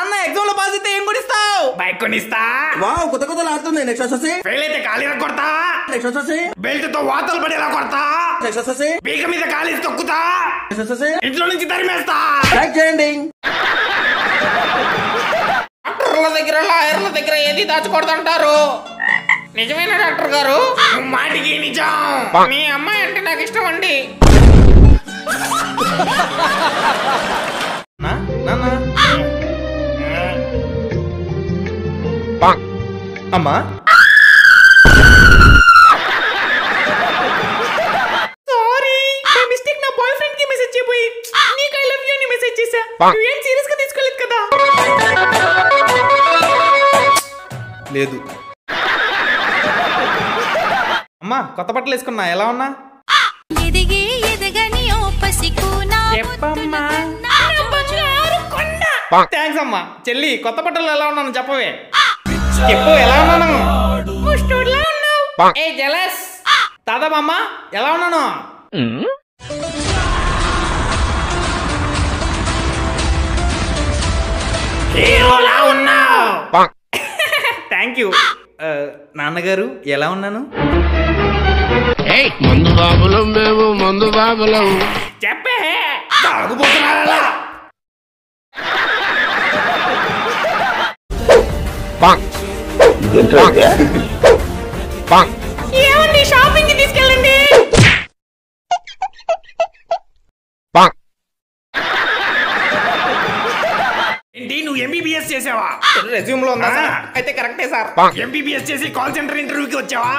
అన్న ఎగ్జామ్ లో పాస్ అయితే ఏం కొనిస్తావు? బైక్ కొనిస్తా. వావ్ కొత్త కొత్త లాడుతుంది. నెక్స్ట్ వచ్చేసి ఫెయిల్ అయితే కాలిన కొడతా. నెక్స్ట్ వచ్చేసి బెల్ట్ తో వాతలు పడేలా కొడతా. నెక్స్ట్ వచ్చేసి పీక మీద కాలేసి తొక్కుతా. నెక్స్ట్ వచ్చేసి ఇంట్లో నుంచి తరిమేస్తా. లైక్ చేయండి. డాక్టర్ల దగ్గర లాయర్ల దగ్గర ఏది దాచకూడదంటారు. నిజమేనా డాక్టర్ గారు? మాటికి నిజం. మీ అమ్మాయి అంటే నాకు ఇష్టం అండి. అమ్మా సారీ బై మిస్టేక్ నా బాయ్ ఫ్రెండ్ కి మెసేజ్ చేయబోయి నీకు ఐ లవ్ యూ అని మెసేజ్ చేశా. నువ్వేం సీరియస్ గా తీసుకోలేదు కదా? లేదు అమ్మా. కొత్త బట్టలు వేసుకున్నా, ఎలా ఉన్నా? థ్యాంక్స్ అమ్మా. చెల్లి కొత్త బట్టలు ఎలా ఉన్నాను చెప్పవే. చెప్పు ఎలా ఉన్నాను? ఏ జలస్ తాతమ్మ ఎలా ఉన్నాను? హీరోలా ఉన్నావు. Thank you. నాన్నగారు ఎలా ఉన్నాను? మందు బాబులం మేము, మందు బాబులం. చెప్పే తాగుపోతున్నా. ఏమండి షాపింగ్ కి తీసుకెళ్ళండి. ఏంటి నువ్వు ఎంబీబీఎస్ చేసావా? రెజ్యూమ్ లో ఉందా సార్? అయితే కరెక్టే సార్. ఎంబీబీఎస్ చేసి కాల్ సెంటర్ ఇంటర్వ్యూకి వచ్చావా?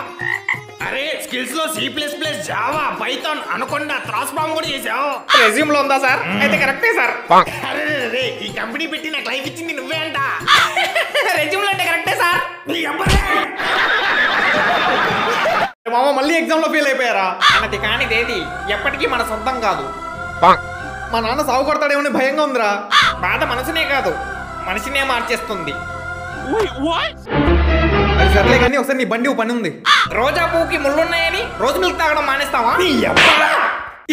అరే స్కిల్స్ లో C++, Java, Python, anaconda, transform కూడా చేసావు. రెజ్యూమ్ లో ఉందా సార్? అయితే కరెక్టే సార్. అరే ఈ కంపెనీ పెట్టి నాకు లైఫ్ ఇచ్చింది నువ్వే అంట. రెజ్యూమ్ లో అంటే కరెక్టే సార్. నీ అబ్బరే. మామ మళ్ళీ ఎగ్జామ్ లో ఫెయిల్ అయిపోయారా? మనది కానిదేది ఎప్పటికీ మన సొంతం కాదు. మా నాన్న సాగు కొడతాడేమని భయంగా ఉందిరా. బాధ మనసునే కాదు మనిషినే మార్చేస్తుంది. అది సర్లే కానీ ఒకసారి నీ బండి పని ఉంది. రోజా పువ్వుకి ముళ్ళున్నాయని రోజు మిల్క్ తాగడం మానేస్తావా? నీ అబ్బరా.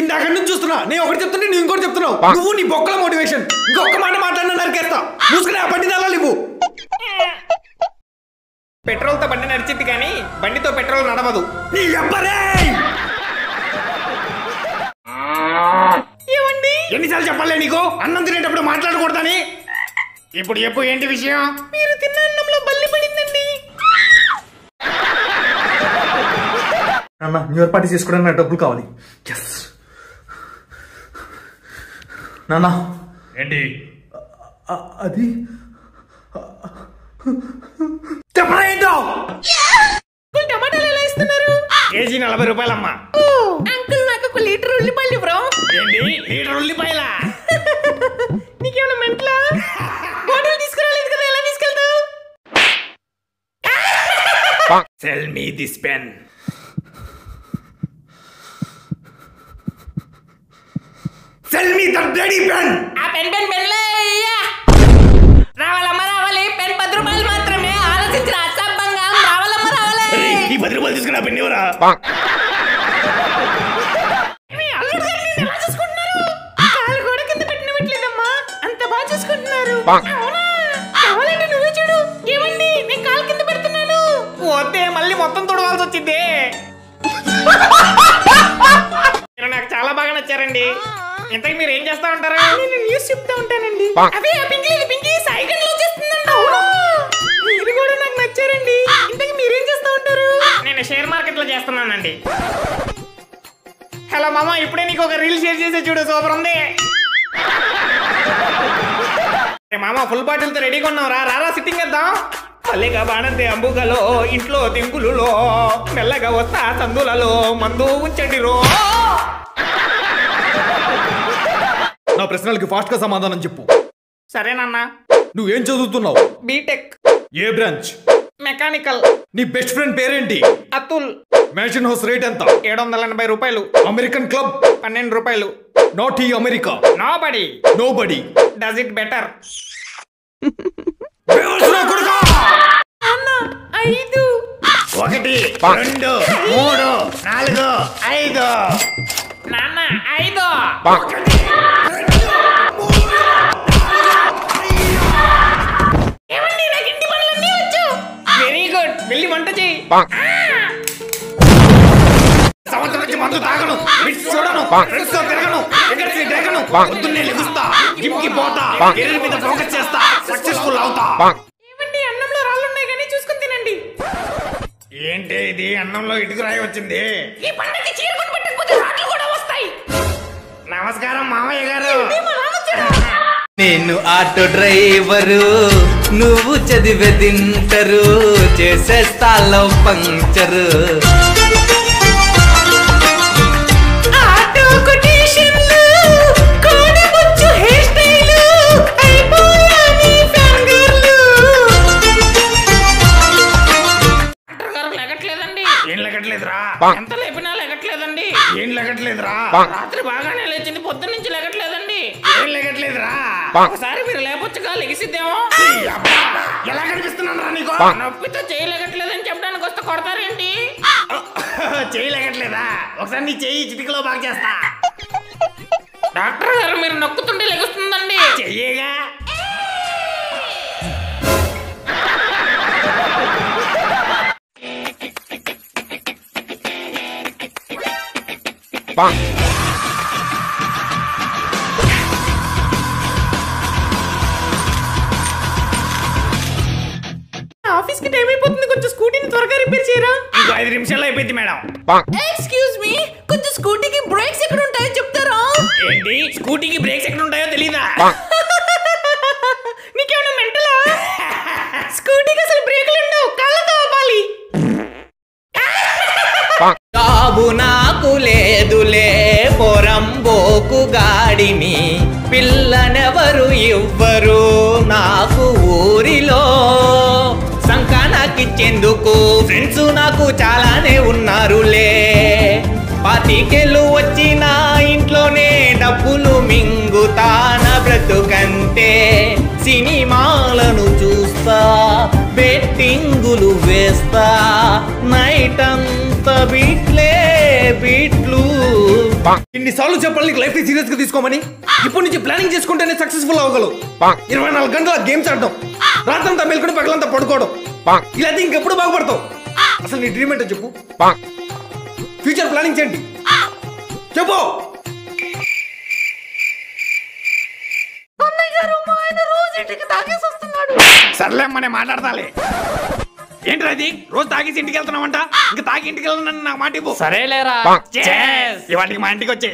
ఇందాక నుంచి చూస్తున్నా, నేను ఒకటి చెప్తుంటే నువ్వు ఇంకోటి చెప్తున్నావు. నువ్వు నీ బొక్కల మోటివేషన్. ఇంకొక మాట మాట్లాడినా నరికేస్తా. మూసుకునే ఆ బండి నల్లా నువ్వు. పెట్రోల్ తో బండి నడిచింది కానీ బండితో పెట్రోల్ నడవదు. నీ అబ్బరే. ఏమండి ఎన్నిసార్లు చెప్పాలే నీకు అన్నం తినేటప్పుడు మాట్లాడకూడదని? ఇప్పుడు చెప్పు ఏంటి విషయం? మీరు తిన్న అన్నంలో బల్లి పడిందండి. అన్న న్యూ ఇయర్ పార్టీ చేసుకోవడానికి నాకు డబ్బులు కావాలి. నాన్న ఏంటి అది చెప్పేంటో? టమాటాలు ఎలా ఇస్తున్నారు? కేజీ 40 రూపాయలమ్మా. అంకుల్ నాకు ఒక లీటర్ ఉల్లిపాయలు బ్రో. ఏంటి లీటర్ ఉల్లిపాయలా? నీకేమైనా మెంట్లా? బాటిల్ తీసుకురాలేదు కదా, ఎలా తీసుకెళ్తావు? Sell me this pen. Sell me the bloody pen. ఆ పెన్ రావాలమ్మ రావాలి. పెన్ 10 రూపాయలు మాత్రమే. ఆలోచించిన అసభ్యంగా రావాలమ్మ రావాలి. ఈ 10 రూపాయలు తీసుకున్నా పెన్ ఎవరా? అల్లుడు గారిని ఎలా చూసుకుంటున్నారు? కాలు కూడా కింద పెట్టినట్లేదమ్మా, అంత బాగా చూసుకుంటున్నారు. అవునా? కావాలంటే నువ్వే చూడు. ఏమండి నేను కాలు కింద పెడుతున్నాను. వద్దే, మళ్ళీ మొత్తం తొడవాల్సి వచ్చింది. మీరు నాకు చాలా బాగా నచ్చారండి. ఇంతకు మీరు ఏం చేస్తా ఉంటారు? నేను న్యూస్ చెప్తా ఉంటానండి. అదే పింకీ సైకిల్ లో చేస్తుందంట. మీరు కూడా నాకు నచ్చారండి. ఇంతకు మీరేం చేస్తా ఉంటారు? నేను షేర్ మార్కెట్ లో చేస్తున్నానండి. హలో మామ, ఇప్పుడే నీకు ఒక రీల్ షేర్ చేసే చూడు, సూపర్ ఉంది. మామ ఫుల్ బాటిల్ తో రెడీగా ఉన్నావురా, రారా సిట్టింగ్ చేద్దాం. పల్లెగా బాణంతే అంబుగలో, ఇంట్లో తెంకులులో, మెల్లగా వస్తా సందులలో, మందు ఉంచండి రో. నా ప్రశ్నలకి ఫాస్ట్ గా సమాధానం చెప్పు. సరేనన్నా. నువ్వేం చదువుతున్నావు? బీటెక్ ఏ బ్రాంచ్? మెకానికల్. నీ బెస్ట్ ఫ్రెండ్ పేరేంటి? అతుల్. మ్యాన్షన్ హౌస్ రేట్ ఎంత? 780 రూపాయలు. American club? 12 రూపాయలు. నాట్ ఈ America. Nobody nobody does it better. 5 1 2 3 4 5. నాన్న 5. సంవత్సరం నుంచి మందు తాగను, మిక్స్ చూడను, ఫ్రెండ్స్ తో తిరగను, ఎక్కడికి దిగను, పొద్దున్నే లెగుస్తా, జిమ్ కి పోతా, కెరీర్ మీద ఫోకస్ చేస్తా, సక్సెస్ఫుల్ అవుతా. ఏమండి అన్నంలో రాళ్ళు ఉన్నాయి కానీ చూసుకుని తినండి. ఏంటి ఇది అన్నంలో ఇటుకు రాయి వచ్చింది? ఈ పండగకి చీర కొని పెట్టకపోతే రాళ్ళు కూడా వస్తాయి. నమస్కారం మామయ్య గారు. నేను ఆటో డ్రైవరు, నువ్వు చదివేది ఇంటరు, చేసేస్తా లవ్ పంక్చరు. ఏం లెగట్లేదురా? ఎంత లేపినా లెగట్లేదండి. ఏం లెగట్లేదురా? రాత్రి బాగానే లేచింది, పొద్దున్న నుంచి లెగట్లేదండి. ఏం లెగట్లేదురా? ఒకసారి మీరు లేపొచ్చుగా లెగిసిద్దేమో. ఎలా కనిపిస్తున్నాను రా నీకు? నొప్పితో చేయలేగట్లేదని చెప్పడానికి వస్తే కొడతారేంటి? చేయలేగట్లేదా? ఒకసారి నీ చెయ్యి చిటికలో బాగా చేస్తా. డాక్టర్ గారు మీరు నొక్కుతుంటే లెగుస్తుందండి. చెయ్యేగా. ఆఫీస్ కి టైం అయిపోతుంది, కొంచెం స్కూటీని త్వరగా రిపేర్ చేయరా. ఇంకో 5 నిమిషాల్లో అయిపోయింది మేడం. ఎక్స్క్యూజ్ మీ, కొంచెం స్కూటీకి బ్రేక్స్ ఎక్కడ ఉంటాయో చెప్తారా? ఏంటి స్కూటీకి బ్రేక్స్ ఎక్కడ ఉంటాయో తెలీదా? నీకేమైనా మెంటలా? స్కూటీకి అసలు బ్రేకులు ఉండవు, కాళ్ళతో ఆపాలి. జాబు నాకు లేదులే, పొరంబోకు గాడిని, పిల్లనెవరు ఇవ్వరు నాకు ఊరిలో. సంకానాకిచ్చేందుకు ఫ్రెండ్స్ నాకు చాలానే ఉన్నారులే. పాతికేళ్ళు వచ్చిన ఇంట్లోనే డబ్బులు మింగుతాన బ్రతుకంటే. సినిమాలను చూస్తా, బెట్టింగులు వేస్తా, నైట్ అంతా బీట్లు. ఇన్నిసార్లు చెప్పాలి నీకు లైఫ్ ని సీరియస్ గా తీసుకోమని. ఇప్పటి నుంచి ప్లానింగ్ చేసుకుంటేనే సక్సెస్ఫుల్ అవ్వగలవు. 24 గంటల గేమ్స్ ఆడడం, రాత్రంతా మేల్కొని పగలంతా పడుకోవడం, ఇలా అయితే ఇంకెప్పుడు బాగుపడతావు? అసలు నీ డ్రీమ్ ఏంటో చెప్పు. ఫ్యూచర్ ప్లానింగ్ చేయండి చెప్పు. సర్లేమ్మనే మాట్లాడతాలే. ఏంటి అది రోజు తాగేసి ఇంటికి వెళ్తున్నావంట? ఇంకా తాగి ఇంటికి వెళ్ళను నాకు మాట ఇవ్వు. సరేలేరా. ఇవాటికి మా ఇంటికి వచ్చే